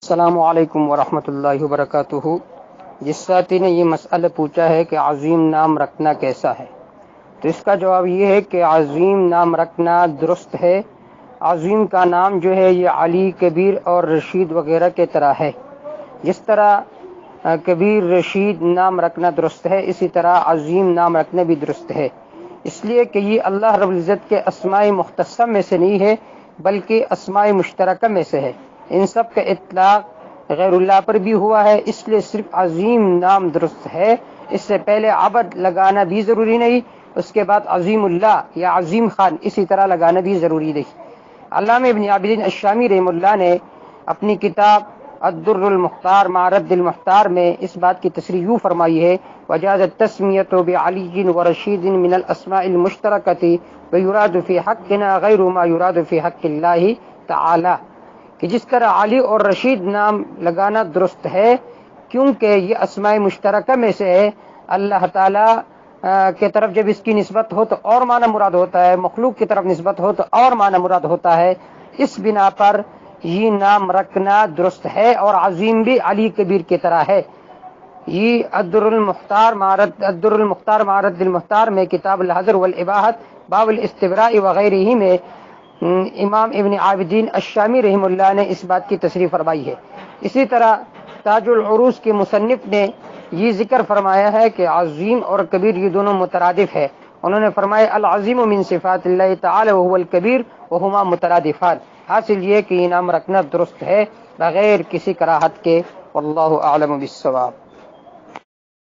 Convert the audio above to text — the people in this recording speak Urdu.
السلام علیکم ورحمۃ اللہ وبرکاتہ۔ جس ساتھی نے یہ مسئلہ پوچھا ہے کہ عظیم نام رکھنا کیسا ہے، تو اس کا جواب یہ ہے کہ عظیم نام رکھنا درست ہے۔ عظیم کا نام جو ہے یہ علی، کبیر اور رشید وغیرہ کے طرح ہے۔ جس طرح کبیر رشید نام رکھنا درست ہے، اسی طرح عظیم نام رکھنا بھی درست ہے، اس لیے کہ یہ اللہ رب العزت کے اسماء مختصہ میں سے نہیں ہے بلکہ اسماء مشترکہ میں سے ہے۔ ان سب کا اطلاق غیر اللہ پر بھی ہوا ہے، اس لیے صرف عظیم نام درست ہے۔ اس سے پہلے عبد لگانا بھی ضروری نہیں، اس کے بعد عظیم اللہ یا عظیم خان اسی طرح لگانا بھی ضروری نہیں۔ علامہ ابن عابدین الشامی رحمہ اللہ نے اپنی کتاب الدر المختار مع رد المحتار میں اس بات کی تصریح یوں فرمائی ہے: وجاز التسمیۃ بعلی ورشید من الاسماء المشترکۃ ویراد فی حقنا غیر ما یراد فی حق اللہ تعالی، کہ جس طرح علی اور رشید نام لگانا درست ہے کیونکہ یہ اسماء مشترکہ میں سے ہے۔ اللہ تعالیٰ کے طرف جب اس کی نسبت ہو تو اور معنی مراد ہوتا ہے، مخلوق کی طرف نسبت ہو تو اور معنی مراد ہوتا ہے۔ اس بنا پر یہ نام رکھنا درست ہے، اور عظیم بھی علی کبیر کی طرح ہے۔ یہ الدر المختار مع رد المحتار میں کتاب الحذر والاباحت باب الاستبراء وغیرہ میں امام ابن عابدین الشامی رحمہ اللہ نے اس بات کی تصریح فرمائی ہے۔ اسی طرح تاج العروس کے مصنف نے یہ ذکر فرمایا ہے کہ عظیم اور کبیر یہ دونوں مترادف ہے۔ انہوں نے فرمایا: العظیم من صفات اللہ تعالی وهو الکبیر وہما مترادفان۔ حاصل یہ کہ یہ نام رکھنا درست ہے بغیر کسی کراہت کے۔ واللہ اعلم بالصواب۔